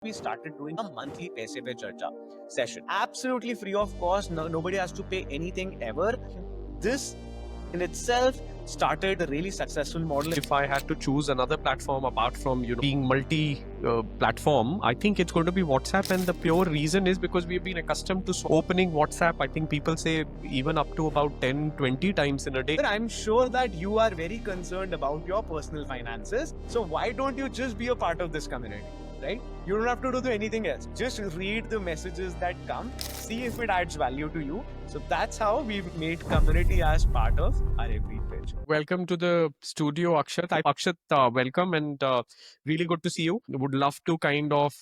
we started doing a monthly Paise Pe Charcha session. Absolutely free of cost. No, nobody has to pay anything ever. This in itself started a really successful model. If I had to choose another platform apart from being multi platform, I think it's going to be WhatsApp, and the pure reason is because we've been accustomed to opening WhatsApp. I think people say even up to about 10-20 times in a day. But I'm sure that you are very concerned about your personal finances. So why don't you just be a part of this community? Right? You don't have to do anything else. Just read the messages that come, see if it adds value to you. So that's how we've made community as part of our every page. Welcome to the studio, Akshat. Akshat, welcome, and really good to see you. Would love to kind of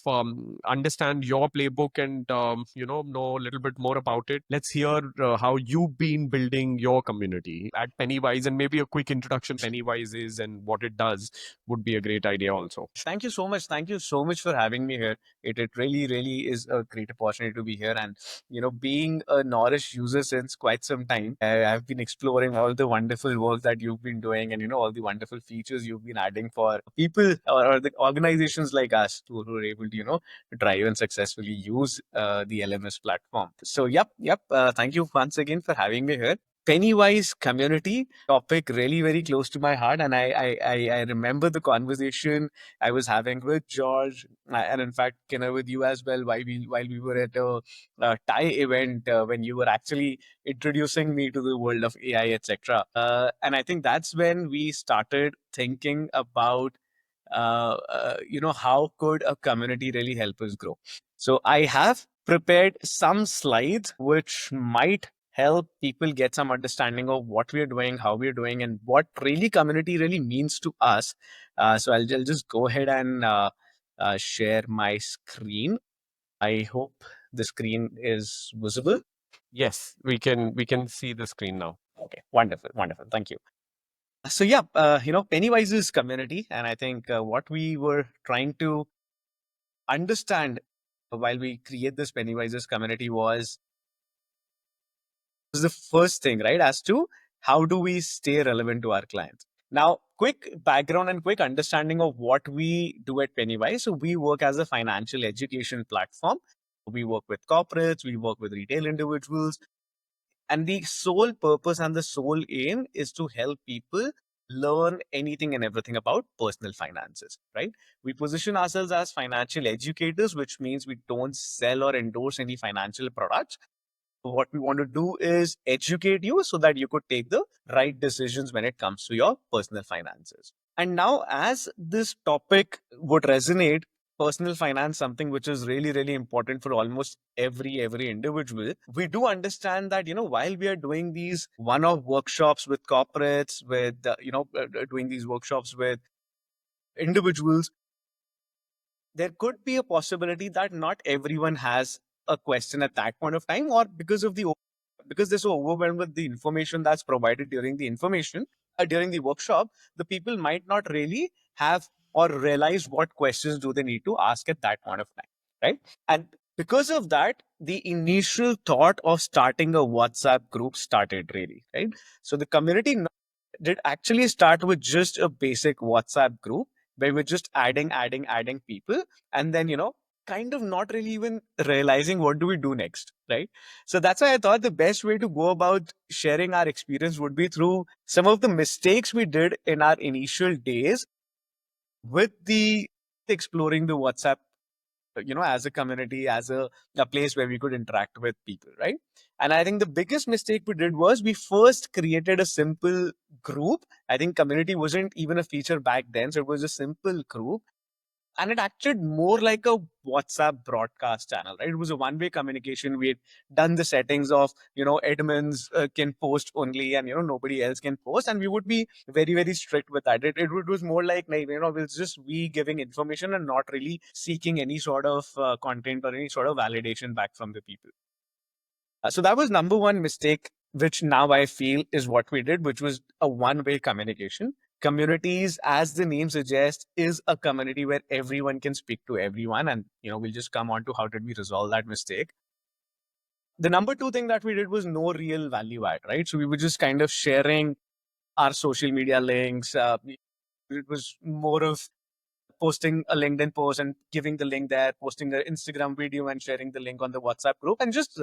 understand your playbook and know a little bit more about it. Let's hear how you've been building your community at Pennywise, and maybe a quick introduction. Pennywise is and what it does would be a great idea also. Thank you so much. Thank you so much for having me here. It really, really is a great opportunity to be here. And, being a Knorish user since quite some time, I've been exploring all the wonderful work that you've been doing and, all the wonderful features you've been adding for people or the organizations like us who are able to, drive and successfully use the LMS platform. So, yep. Thank you once again for having me here. Pennywise community topic really very close to my heart, and I remember the conversation I was having with George, and in fact, with you as well, while we were at a Thai event when you were actually introducing me to the world of AI, etc. And I think that's when we started thinking about how could a community really help us grow. So I have prepared some slides which might help people get some understanding of what we're doing, how we're doing, and what really community really means to us. So I'll just go ahead and share my screen. I hope the screen is visible. Yes, we can see the screen now. Okay, wonderful. Thank you. So yeah, Pennywise's community, and I think what we were trying to understand while we create this Pennywise's community was the first thing, right? As to how do we stay relevant to our clients. Now, quick background and quick understanding of what we do at Pennywise. So we work as a financial education platform. We work with corporates, we work with retail individuals, and the sole purpose and the sole aim is to help people learn anything and everything about personal finances, right? We position ourselves as financial educators, which means we don't sell or endorse any financial products. What we want to do is educate you so that you could take the right decisions when it comes to your personal finances. And now, as this topic would resonate, personal finance, something which is really, really important for almost every individual. We do understand that, while we are doing these one-off workshops with corporates, with, doing these workshops with individuals, there could be a possibility that not everyone has a question at that point of time, or because they're so overwhelmed with the information that's provided during the workshop, the people might not really have or realize what questions do they need to ask at that point of time, right? And because of that, the initial thought of starting a WhatsApp group started, really, right? So the community did actually start with just a basic WhatsApp group where we're just adding people, and then, kind of not really even realizing what do we do next, right? So that's why I thought the best way to go about sharing our experience would be through some of the mistakes we did in our initial days with the exploring the WhatsApp, as a community, as a place where we could interact with people, right? And I think the biggest mistake we did was we first created a simple group. I think community wasn't even a feature back then, so it was a simple group, and it acted more like a WhatsApp broadcast channel, right? It was a one-way communication. We had done the settings of, admins can post only, and, nobody else can post. And we would be very, very strict with that. It was more like, it's just we giving information and not really seeking any sort of content or any sort of validation back from the people. So that was number one mistake, which now I feel is what we did, which was a one-way communication. Communities, as the name suggests, is a community where everyone can speak to everyone. And, we'll just come on to how did we resolve that mistake. The number two thing that we did was no real value add, right? So we were just kind of sharing our social media links. It was more of posting a LinkedIn post and giving the link there, posting an Instagram video and sharing the link on the WhatsApp group, and just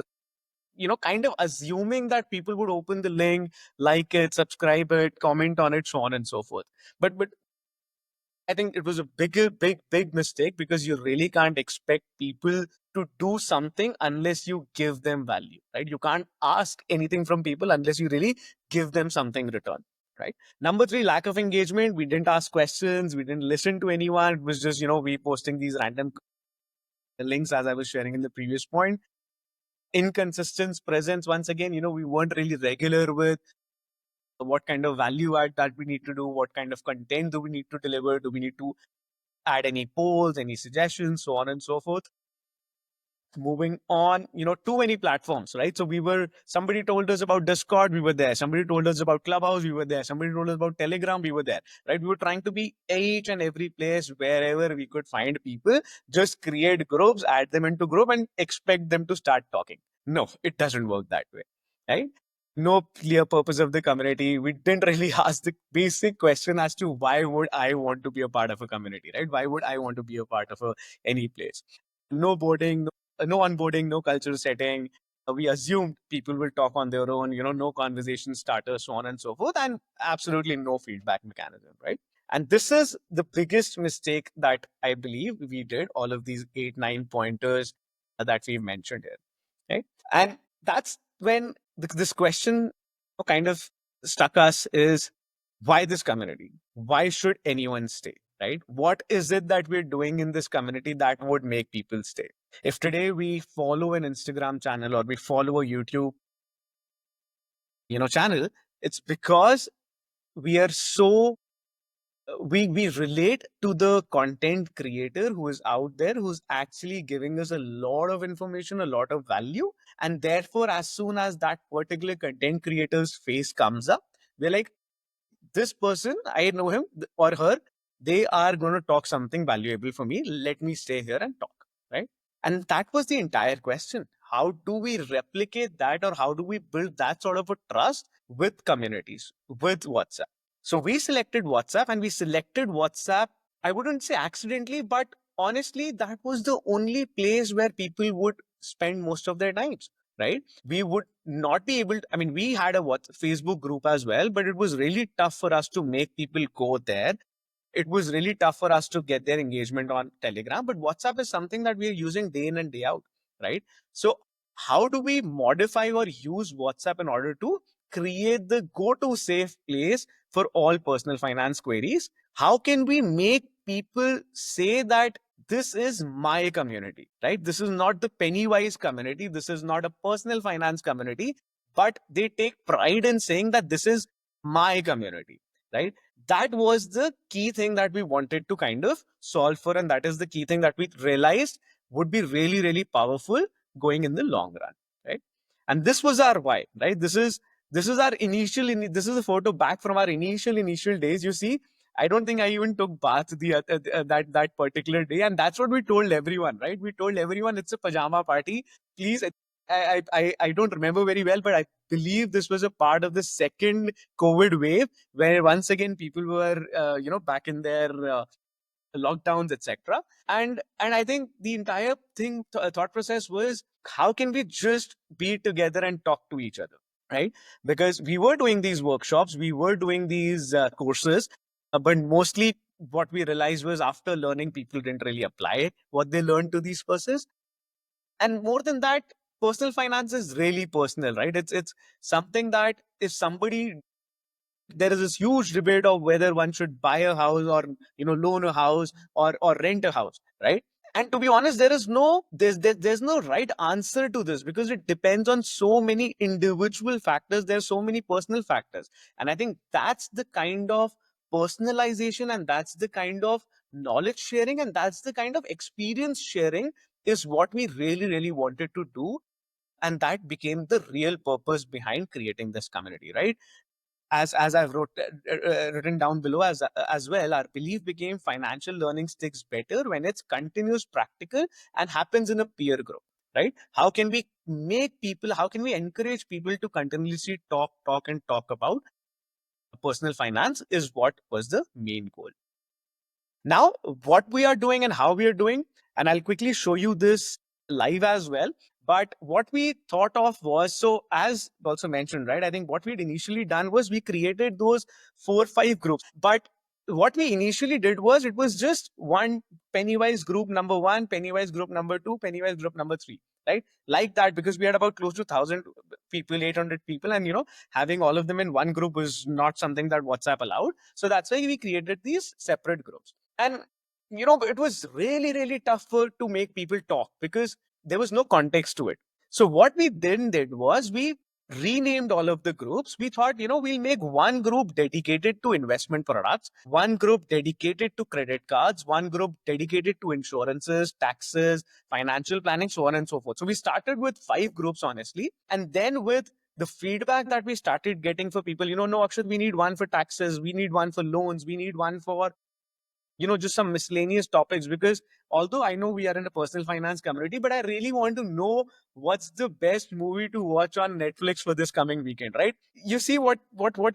kind of assuming that people would open the link, like it, subscribe it, comment on it, so on and so forth. But I think it was a big mistake, because you really can't expect people to do something unless you give them value, right? You can't ask anything from people unless you really give them something return, right? Number three, lack of engagement. We didn't ask questions. We didn't listen to anyone. It was just, we posting these random links, as I was sharing in the previous point. Inconsistent presence. Once again, we weren't really regular with what kind of value add that we need to do, what kind of content do we need to deliver, do we need to add any polls, any suggestions, so on and so forth. Moving on, too many platforms, right? So somebody told us about Discord, we were there. Somebody told us about Clubhouse, we were there. Somebody told us about Telegram, we were there, right? We were trying to be each and every place wherever we could find people, just create groups, add them into group, and expect them to start talking. No, it doesn't work that way, right? No clear purpose of the community. We didn't really ask the basic question as to why would I want to be a part of a community, right? Why would I want to be a part of any place? No boarding, no onboarding, no cultural setting. We assumed people will talk on their own, no conversation starters, so on and so forth, and absolutely no feedback mechanism, right? And this is the biggest mistake that I believe we did, all of these 8, 9 pointers that we mentioned here, right? And that's when this question kind of stuck us is, why this community? Why should anyone stay? Right? What is it that we're doing in this community that would make people stay? If today we follow an Instagram channel or we follow a YouTube, channel, it's because we are so we relate to the content creator who is out there, who's actually giving us a lot of information, a lot of value, and therefore, as soon as that particular content creator's face comes up, we're like, this person, I know him or her, they are going to talk something valuable for me. Let me stay here and talk, right? And that was the entire question. How do we replicate that, or how do we build that sort of a trust with communities, with WhatsApp? So we selected WhatsApp, and we selected WhatsApp, I wouldn't say accidentally, but honestly, that was the only place where people would spend most of their times, right? We would not be able to, I mean, we had a Facebook group as well, but it was really tough for us to make people go there. It was really tough for us to get their engagement on Telegram, but WhatsApp is something that we are using day in and day out, right? So how do we modify or use WhatsApp in order to create the go-to safe place for all personal finance queries? How can we make people say that this is my community, right? This is not the Pennywise community. This is not a personal finance community, but they take pride in saying that this is my community, right? That was the key thing that we wanted to kind of solve for. And that is the key thing that we realized would be really, really powerful going in the long run, right? And this was our why, right? This is our initial, this is a photo back from our initial days. You see, I don't think I even took bath that particular day, and that's what we told everyone, right? We told everyone it's a pajama party. Please, I don't remember very well, but I believe this was a part of the second COVID wave, where once again people were back in their lockdowns, etc. And I think the entire thought process was, how can we just be together and talk to each other, right? Because we were doing these workshops, we were doing these courses, but mostly what we realized was, after learning, people didn't really apply what they learned to these courses. And more than that, personal finance is really personal, right? It's something that, if somebody, there is this huge debate of whether one should buy a house, or loan a house, or rent a house, right? And to be honest, there's no right answer to this, because it depends on so many individual factors. There's so many personal factors, and I think that's the kind of personalization, and that's the kind of knowledge sharing, and that's the kind of experience sharing is what we really, really wanted to do. And that became the real purpose behind creating this community, right? As I've written down below as well, our belief became financial learning sticks better when it's continuous, practical, and happens in a peer group, right? How can we make people? How can we encourage people to continuously talk, and talk about personal finance? Is what was the main goal. Now, what we are doing and how we are doing, and I'll quickly show you this live as well. But what we thought of was, so as also mentioned, right? I think what we'd initially done was we created those 4 or 5 groups. But what we initially did was it was just one Pennywise group number one, Pennywise group number two, Pennywise group number three, right? Like that, because we had about close to 1,000 people, 800 people, and having all of them in one group was not something that WhatsApp allowed. So that's why we created these separate groups. And it was really, really tough to make people talk because there was no context to it. So what we then did was we renamed all of the groups. We thought, we'll make one group dedicated to investment products, one group dedicated to credit cards, one group dedicated to insurances, taxes, financial planning, so on and so forth. So we started with 5 groups, honestly. And then with the feedback that we started getting for people, no, Akshat, we need one for taxes, we need one for loans, we need one for just some miscellaneous topics, because although I know we are in a personal finance community, but I really want to know what's the best movie to watch on Netflix for this coming weekend, right? You see what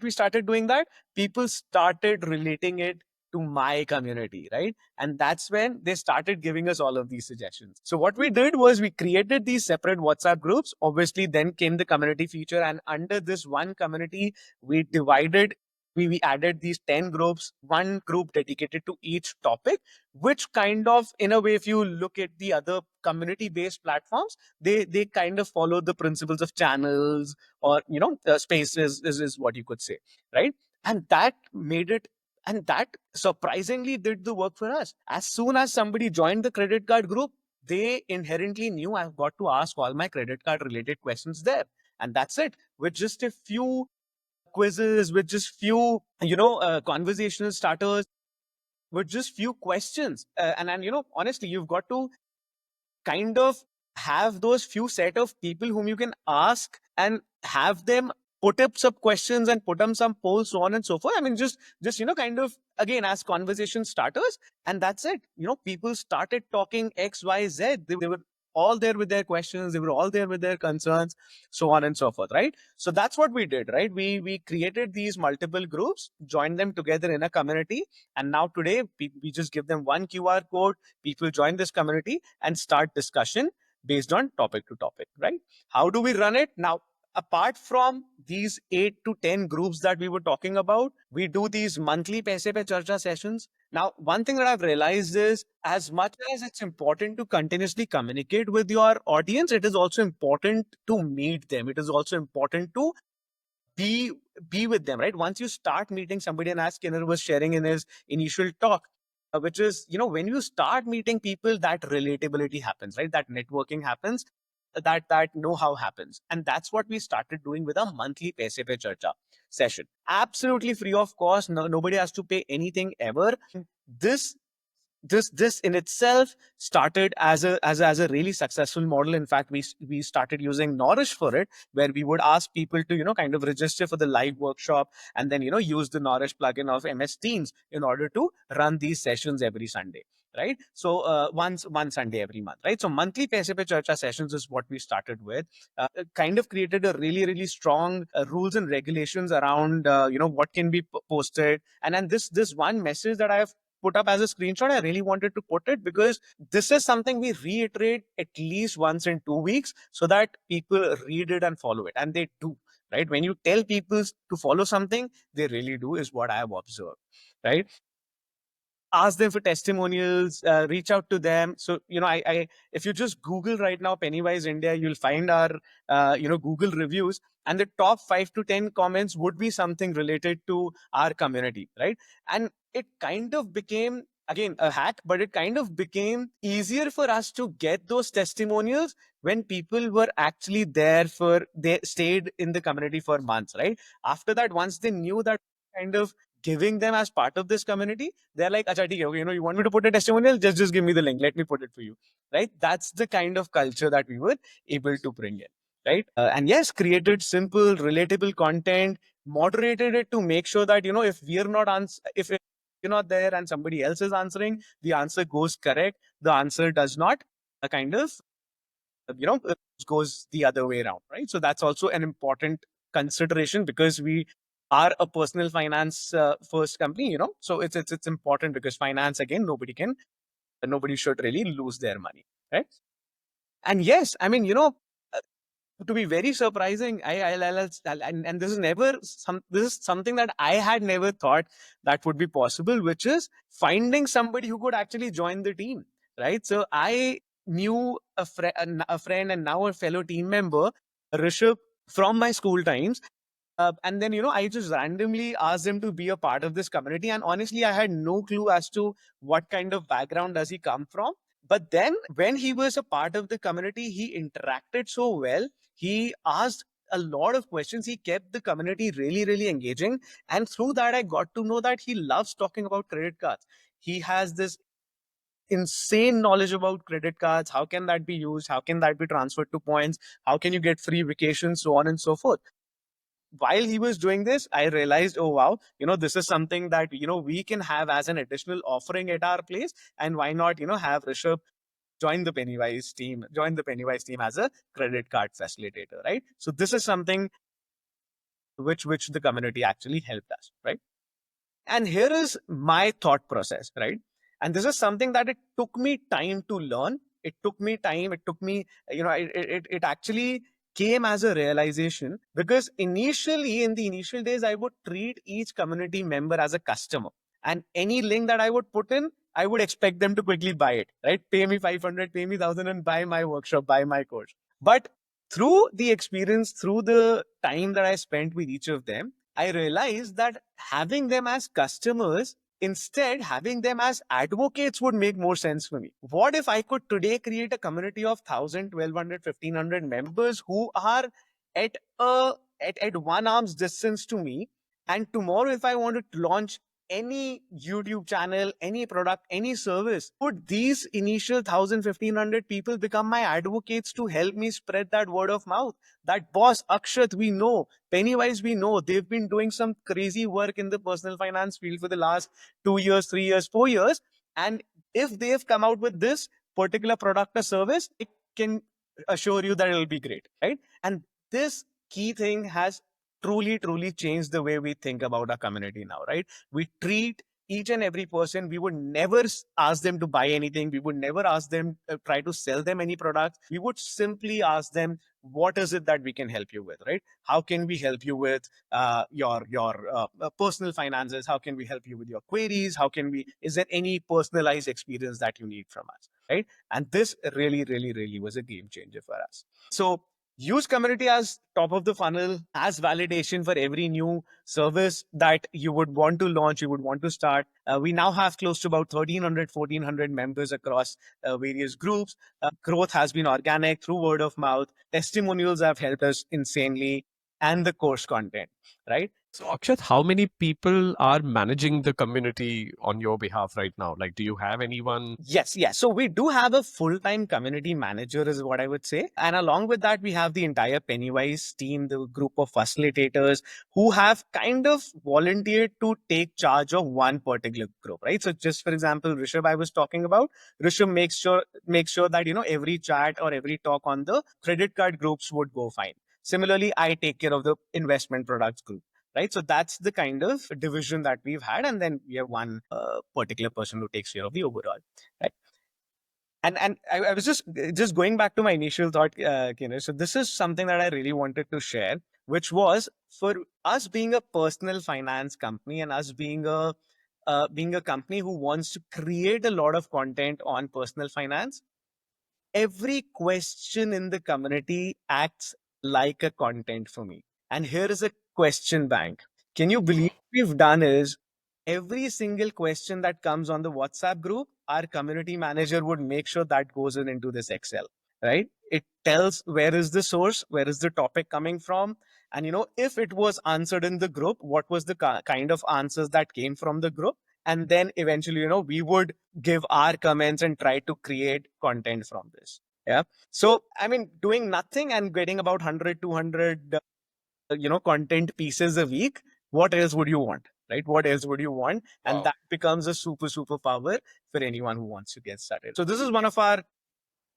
we started doing, that people started relating it to my community, right? And that's when they started giving us all of these suggestions. So what we did was we created these separate WhatsApp groups. Obviously, then came the community feature, and under this one community, we divided we added these 10 groups, one group dedicated to each topic, which kind of, in a way, if you look at the other community based platforms, they kind of follow the principles of channels, or spaces, is what you could say, right? And that made it, and that surprisingly did the work for us. As soon as somebody joined the credit card group, they inherently knew I've got to ask all my credit card related questions there. And that's it. With just a few quizzes, with just few conversational starters, with just few questions, and honestly, you've got to kind of have those few set of people whom you can ask, and have them put up some questions and put up some polls, so on and so forth. I mean, just kind of, again, as conversation starters. And that's it. People started talking XYZ. They were all there with their questions, they were all there with their concerns, so on and so forth, right? So that's what we did, right? We created these multiple groups, joined them together in a community, and now today we just give them one QR code. People join this community and start discussion based on topic to topic, right? How do we run it now? Apart from these 8 to 10 groups that we were talking about, we do these monthly Paise Pe Charcha sessions. Now, one thing that I've realized is, as much as it's important to continuously communicate with your audience, it is also important to meet them. It is also important to be be with them, right? Once you start meeting somebody, and as Skinner was sharing in his initial talk, which is, when you start meeting people, that relatability happens, right? That networking happens, that know-how happens. And that's what we started doing with a monthly Paise Pe Charcha session. Absolutely free of cost. No, nobody has to pay anything ever. This this in itself started as a really successful model. In fact, we started using Knorish for it, where we would ask people to kind of register for the live workshop, and then use the Knorish plugin of MS Teams in order to run these sessions every Sunday, right? So one Sunday every month, right? So monthly Paise Pe Charcha sessions is what we started with. Kind of created a really, really strong rules and regulations around what can be posted. And then this one message that I have put up as a screenshot, I really wanted to put it, because this is something we reiterate at least once in 2 weeks, so that people read it and follow it. And they do, right? When you tell people to follow something, they really do, is what I have observed, right? Ask them for testimonials, reach out to them. So I if you just Google right now Pennywise India, you'll find our Google reviews, and the top 5 to 10 comments would be something related to our community, right? And it kind of became, again, a hack, but it kind of became easier for us to get those testimonials when people were actually there, for they stayed in the community for months, right? After that, once they knew that kind of giving them as part of this community, they're like, Acha, okay, you want me to put a testimonial? Just give me the link. Let me put it for you, right? That's the kind of culture that we were able to bring in, right? And yes, created simple, relatable content, moderated it to make sure that if we're not if you're not there and somebody else is answering, the answer goes correct. The answer does not kind of goes the other way around, right? So that's also an important consideration, because we are a personal finance first company, so it's important because finance, again, nobody should really lose their money, right? And yes, I mean, to be very surprising, and this is something that I had never thought that would be possible, which is finding somebody who could actually join the team, right? So I knew a friend and now a fellow team member, Rishabh, from my school times. And then, I just randomly asked him to be a part of this community. And honestly, I had no clue as to what kind of background does he come from. But then when he was a part of the community, he interacted so well. He asked a lot of questions. He kept the community really, really engaging. And through that, I got to know that he loves talking about credit cards. He has this insane knowledge about credit cards. How can that be used? How can that be transferred to points? How can you get free vacations? So on and so forth. While he was doing this, I realized, oh wow, this is something that we can have as an additional offering at our place. And why not, have Rishabh join the Pennywise team as a credit card facilitator, right? So this is something which the community actually helped us, right? And here is my thought process, right? And this is something that it took me time to learn. It took me time. It took me, it actually came as a realization, because initially, in the initial days, I would treat each community member as a customer. And any link that I would put in, I would expect them to quickly buy it, right? Pay me 500, pay me 1,000 and buy my workshop, buy my course. But through the experience, through the time that I spent with each of them, I realized that having them as customers, instead having them as advocates, would make more sense for me. What if I could today create a community of 1,000, 1,200, 1,500 members who are at at one arm's distance to me, and tomorrow if I want to launch any YouTube channel, any product, any service, would these initial 1,000, 1,500 people become my advocates to help me spread that word of mouth? That boss, Akshat, we know, Pennywise, we know, they've been doing some crazy work in the personal finance field for the last 2 years, 3 years, 4 years. And if they've come out with this particular product or service, I can assure you that it'll be great, right? And this key thing has truly, truly changed the way we think about our community now, right? We treat each and every person, we would never ask them to buy anything. We would never ask them, try to sell them any products. We would simply ask them, what is it that we can help you with, right? How can we help you with your personal finances? How can we help you with your queries? Is there any personalized experience that you need from us, right? And this really, really, really was a game changer for us. So use community as top of the funnel, as validation for every new service that you would want to launch, you would want to start. We now have close to about 1,300, 1,400 members across various groups. Growth has been organic through word of mouth. Testimonials have helped us insanely, and the course content, right? So, Akshat, how many people are managing the community on your behalf right now? Like, do you have anyone? Yes, yes. So we do have a full-time community manager, is what I would say. And along with that, we have the entire Pennywise team, the group of facilitators who have kind of volunteered to take charge of one particular group, right? So just for example, Rishabh I was talking about, Rishabh makes sure that every chat or every talk on the credit card groups would go fine. Similarly, I take care of the investment products group, right? So that's the kind of division that we've had, and then we have one particular person who takes care of the overall, right? And I was just going back to my initial thought, so this is something that I really wanted to share, which was, for us being a personal finance company and us being a company who wants to create a lot of content on personal finance, every question in the community acts like a content for me. And here is a question bank. Can you believe what we've done is, every single question that comes on the WhatsApp group, our community manager would make sure that goes into this Excel, right? It tells where is the source, where is the topic coming from. And if it was answered in the group, what was the kind of answers that came from the group. And then eventually, we would give our comments and try to create content from this. Yeah. So, I mean, doing nothing and getting about 100, 200, content pieces a week. What else would you want? Right? What else would you want? And Wow. that becomes a super, super power for anyone who wants to get started. So this is one of our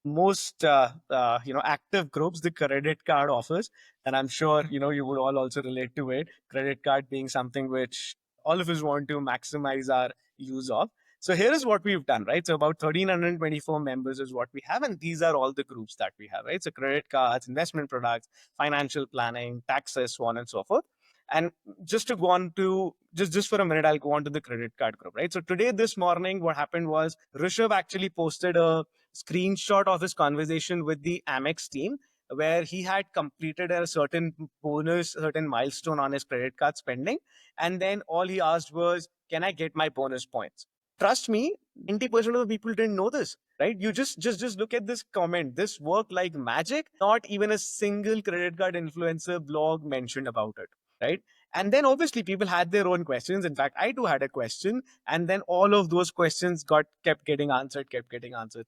most active groups, the credit card offers, and I'm sure you would all also relate to it. Credit card being something which all of us want to maximize our use of. So here is what we've done, right? So about 1,324 members is what we have, and these are all the groups that we have, right? So credit cards, investment products, financial planning, taxes, so on and so forth. And just to go on to just for a minute, I'll go on to the credit card group, right? So today, this morning, what happened was Rishabh actually posted a screenshot of his conversation with the Amex team where he had completed a certain bonus, certain milestone on his credit card spending. And then all he asked was, can I get my bonus points? Trust me, 90% of the people didn't know this, right? You just look at this comment. This worked like magic. Not even a single credit card influencer blog mentioned about it, right? And then obviously people had their own questions. In fact, I too had a question, and then all of those questions got kept getting answered,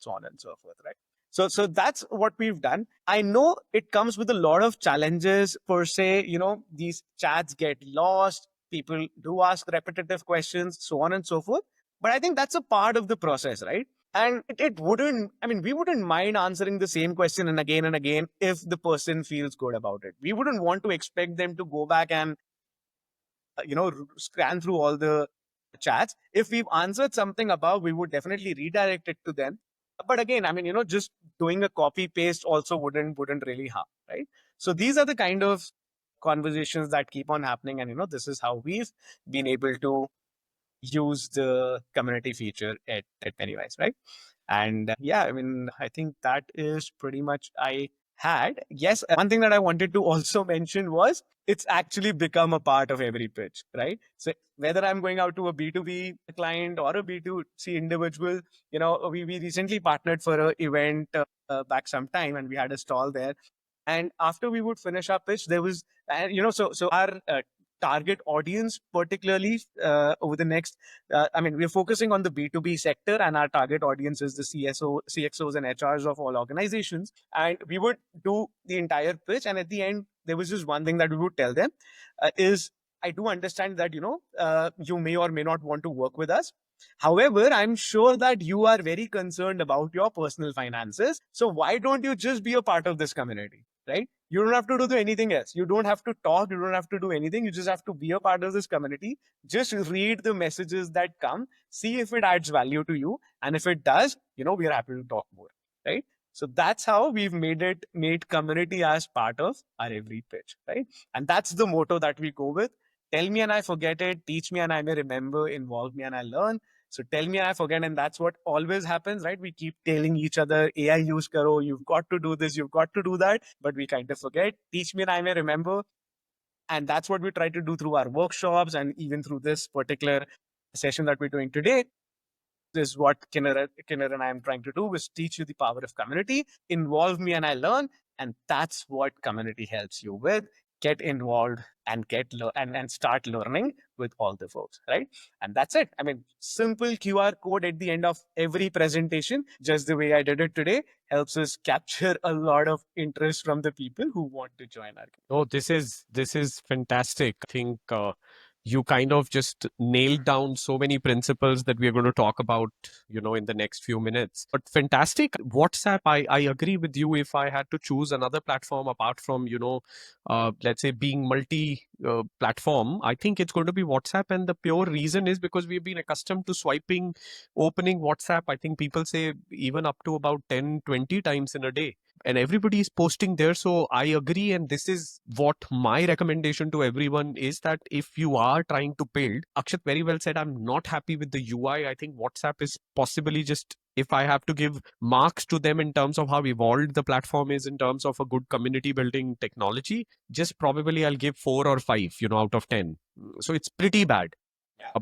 so on and so forth, right? So that's what we've done. I know it comes with a lot of challenges per se. These chats get lost, people do ask repetitive questions, so on and so forth. But I think that's a part of the process, right? And it wouldn't, I mean, we wouldn't mind answering the same question and again if the person feels good about it. We wouldn't want to expect them to go back and scan through all the chats. If we've answered something above, we would definitely redirect it to them. But again, I mean, just doing a copy paste also wouldn't really harm, right? So these are the kind of conversations that keep on happening, and this is how we've been able to use the community feature at Pennywise, right? And yeah, I mean, I think that is pretty much I had. Yes, one thing that I wanted to also mention was it's actually become a part of every pitch, right? So whether I'm going out to a B2B client or a B2C individual, we recently partnered for an event back some time, and we had a stall there. And after we would finish our pitch, there was, so our target audience, particularly over the next, I mean, we're focusing on the B2B sector, and our target audience is the CXOs and HRs of all organizations. And we would do the entire pitch. And at the end, there was just one thing that we would tell them is, I do understand that, you may or may not want to work with us. However, I'm sure that you are very concerned about your personal finances. So why don't you just be a part of this community? Right? You don't have to do anything else. You don't have to talk. You don't have to do anything. You just have to be a part of this community. Just read the messages that come, see if it adds value to you. And if it does, we are happy to talk more. Right? So that's how we've made community as part of our every pitch. Right? And that's the motto that we go with. Tell me and I forget it. Teach me and I may remember. Involve me and I learn. So tell me I forget, and that's what always happens, right? We keep telling each other, AI use karo, you've got to do this, you've got to do that, but we kind of forget. Teach me and I may remember. And that's what we try to do through our workshops and even through this particular session that we're doing today. This is what Kinner and I am trying to do is teach you the power of community, involve me and I learn. And that's what community helps you with. Get involved and and start learning with all the folks, right? And that's it. I mean, simple QR code at the end of every presentation, just the way I did it today, helps us capture a lot of interest from the people who want to join our community. Oh, this is fantastic. I think you kind of just nailed down so many principles that we are going to talk about, in the next few minutes. But fantastic. WhatsApp, I agree with you. If I had to choose another platform apart from, let's say being multi platform, I think it's going to be WhatsApp. And the pure reason is because we've been accustomed to swiping, opening WhatsApp. I think people say even up to about 10, 20 times in a day, and everybody is posting there. So I agree, and this is what my recommendation to everyone is, that if you are trying to build, Akshat very well said, I'm not happy with the UI. I think WhatsApp is possibly, just if I have to give marks to them in terms of how evolved the platform is in terms of a good community building technology, just probably I'll give 4 or 5 out of 10. So it's pretty bad.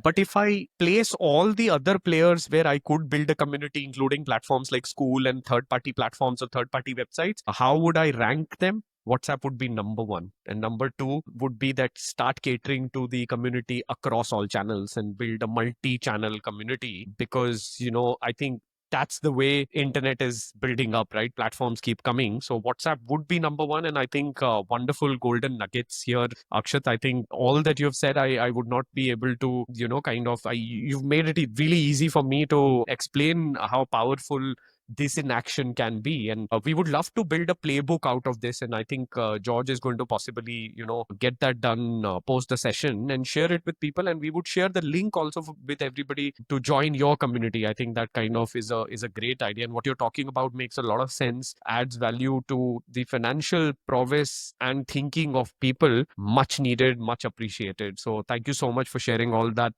But if I place all the other players where I could build a community, including platforms like school and third party platforms or third party websites, how would I rank them? WhatsApp would be number one. And number two would be that start catering to the community across all channels and build a multi channel community, because, I think that's the way internet is building up, right? Platforms keep coming. So WhatsApp would be number one. And I think wonderful golden nuggets here, Akshat. I think all that you've said, I would not be able to, you've made it really easy for me to explain how powerful this in action can be. And we would love to build a playbook out of this. And I think George is going to possibly, get that done post the session and share it with people. And we would share the link also with everybody to join your community. I think that kind of is a great idea. And what you're talking about makes a lot of sense, adds value to the financial prowess and thinking of people. Much needed, much appreciated. So thank you so much for sharing all that,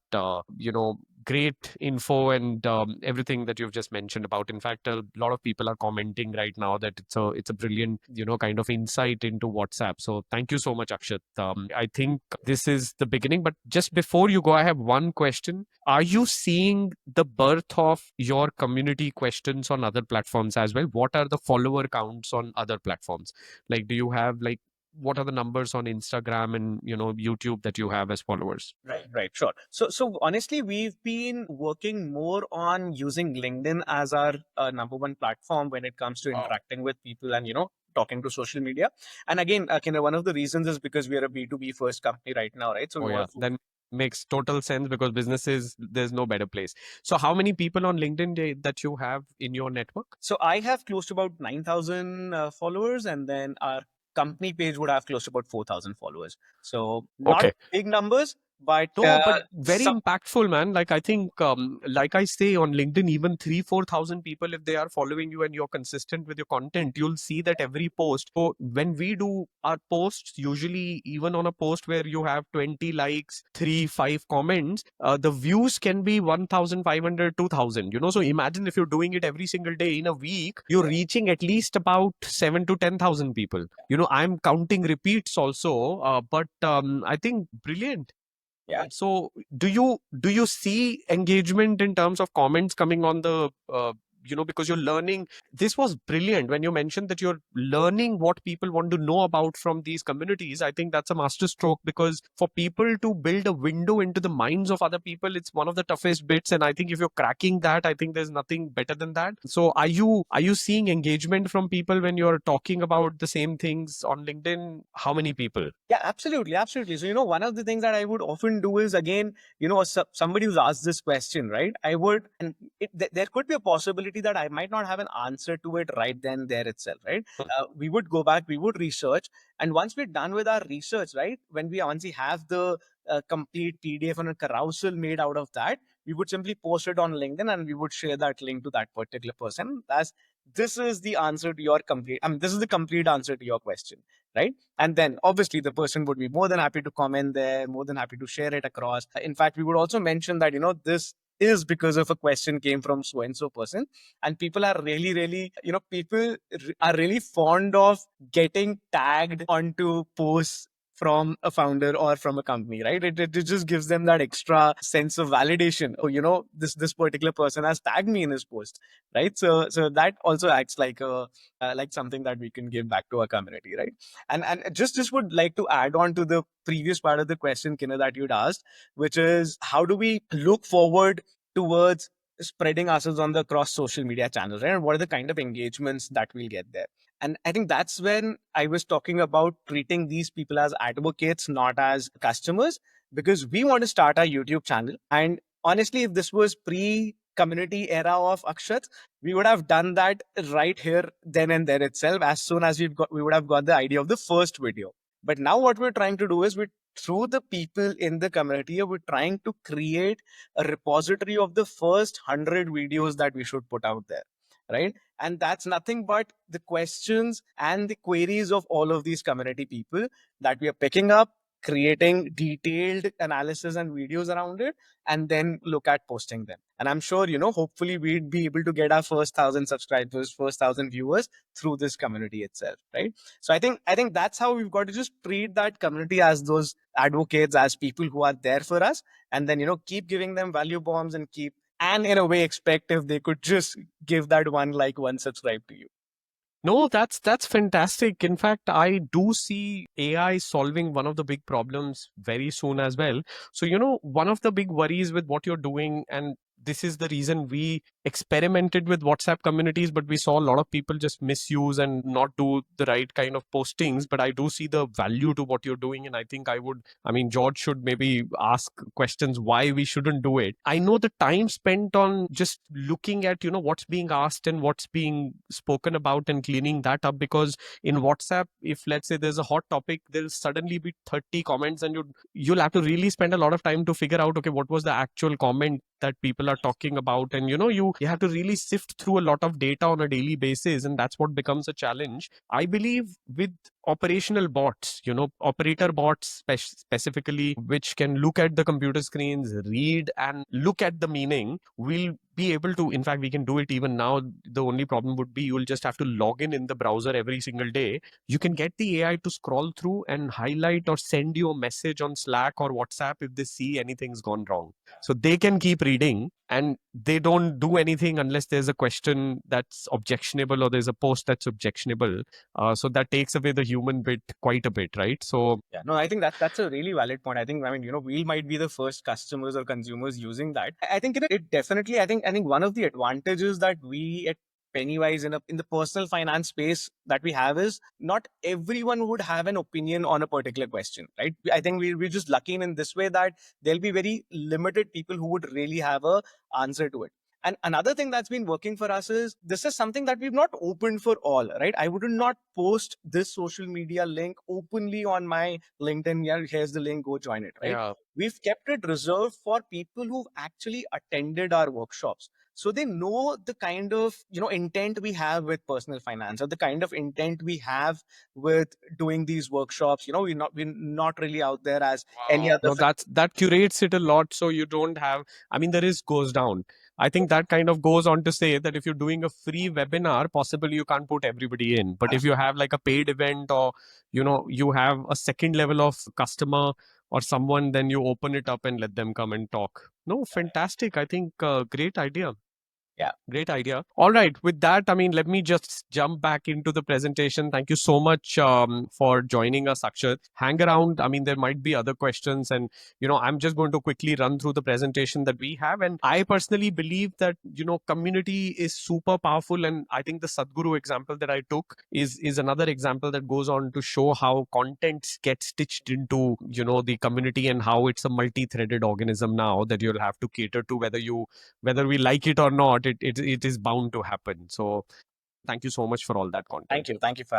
great info and everything that you've just mentioned about. In fact, a lot of people are commenting right now that it's a brilliant, kind of insight into WhatsApp. So thank you so much, Akshat. I think this is the beginning, but just before you go, I have one question. Are you seeing the birth of your community questions on other platforms as well? What are the follower counts on other platforms? Like, do you have like, what are the numbers on Instagram and YouTube that you have as followers? Right, sure. So honestly, we've been working more on using LinkedIn as our number one platform when it comes to interacting with people and talking to social media. And again, one of the reasons is because we are a B2B first company right now, right? So we Oh yeah, want to. then makes total sense because businesses, there's no better place. So how many people on LinkedIn that you have in your network? So I have close to about 9,000 followers, and then our company page would have close to about 4,000 followers. So not Okay. big numbers, but No, but very impactful, man. Like I think, like I say on LinkedIn, even 3,000-4,000 people, if they are following you and you're consistent with your content, you'll see that every post. So when we do our posts, usually even on a post where you have 20 likes, 3, 5 comments, the views can be 1,500, 2,000. So imagine if you're doing it every single day in a week, you're reaching at least about 7 to 10,000 people. I'm counting repeats also, but I think brilliant. yeah. So do you see engagement in terms of comments coming on the because you're learning? This was brilliant when you mentioned that you're learning what people want to know about from these communities. I think that's a master stroke, because for people to build a window into the minds of other people, it's one of the toughest bits. And I think if you're cracking that, I think there's nothing better than that. So are you seeing engagement from people when you're talking about the same things on LinkedIn? How many people? Yeah, absolutely, absolutely. So, one of the things that I would often do is, again, somebody who's asked this question, right? And there could be a possibility that I might not have an answer to it right then, there itself, right? We would go back, we would research, and once we're done with our research, right, once we have the complete PDF and a carousel made out of that, we would simply post it on LinkedIn and we would share that link to that particular person. As this is the answer to your complete. I mean, this is the complete answer to your question, right? And then obviously the person would be more than happy to comment there, more than happy to share it across. In fact, we would also mention that, this is because of a question came from so and so person. And people are really, really, are really fond of getting tagged onto posts from a founder or from a company, right? It just gives them that extra sense of validation. Oh, this particular person has tagged me in his post, right? So that also acts like a like something that we can give back to our community, right? And just would like to add on to the previous part of the question, Kinna, that you'd asked, which is how do we look forward towards spreading ourselves on the cross social media channels, right? And what are the kind of engagements that we'll get there? And I think that's when I was talking about treating these people as advocates, not as customers, because we want to start our YouTube channel. And honestly, if this was pre community era of Akshat, we would have done that right here, then and there itself. As soon as we would have got the idea of the first video. But now what we're trying to do is through the people in the community, we're trying to create a repository of the first 100 videos that we should put out there, right? And that's nothing but the questions and the queries of all of these community people that we are picking up, creating detailed analysis and videos around it, and then look at posting them. And I'm sure, hopefully we'd be able to get our first 1,000 subscribers, first 1,000 viewers through this community itself, right? So I think that's how we've got to just treat that community as those advocates, as people who are there for us, and then keep giving them value bombs and in a way expect if they could just give that one like, one subscribe to you. No, that's fantastic. In fact, I do see AI solving one of the big problems very soon as well. So, one of the big worries with what you're doing, and this is the reason we experimented with WhatsApp communities, but we saw a lot of people just misuse and not do the right kind of postings. But I do see the value to what you're doing, and I think I mean, George should maybe ask questions why we shouldn't do it. I know the time spent on just looking at, what's being asked and what's being spoken about and cleaning that up, because in WhatsApp, if let's say there's a hot topic, there'll suddenly be 30 comments, and you'll have to really spend a lot of time to figure out, okay, what was the actual comment that people are talking about. And you have to really sift through a lot of data on a daily basis, and that's what becomes a challenge. I believe with operational bots, operator bots specifically, which can look at the computer screens, read and look at the meaning, we'll be able to, in fact we can do it even now. The only problem would be you'll just have to log in the browser every single day. You can get the AI to scroll through and highlight or send you a message on Slack or WhatsApp if they see anything's gone wrong. So they can keep reading, and they don't do anything unless there's a question that's objectionable or there's a post that's objectionable. So that takes away the human bit quite a bit, right? So Yeah, no, I think that's a really valid point. I mean, we might be the first customers or consumers using that. I think it definitely. I think one of the advantages that we at Pennywise in the personal finance space that we have is not everyone would have an opinion on a particular question, right? I think we're just lucky in this way that there'll be very limited people who would really have a answer to it. And another thing that's been working for us is this is something that we've not opened for all, right? I would not post this social media link openly on my LinkedIn. Yeah, here's the link, go join it, right? yeah, We've kept it reserved for people who've actually attended our workshops. So they know the kind of intent we have with personal finance, or the kind of intent we have with doing these workshops. We're not really out there as any wow, other. no, that curates it a lot, so you don't have, I mean, the risk goes down. I think that kind of goes on to say that if you're doing a free webinar, possibly you can't put everybody in. But if you have like a paid event, or you have a second level of customer or someone, then you open it up and let them come and talk. No, fantastic. I think great idea. Yeah. Great idea. All right. With that, I mean, let me just jump back into the presentation. Thank you so much for joining us, Akshat. Hang around. I mean, there might be other questions. And, I'm just going to quickly run through the presentation that we have. And I personally believe that, community is super powerful. And I think the Sadhguru example that I took is another example that goes on to show how content gets stitched into, the community, and how it's a multi-threaded organism now that you'll have to cater to, whether we like it or not, it is bound to happen. So thank you so much for all that content. Thank you for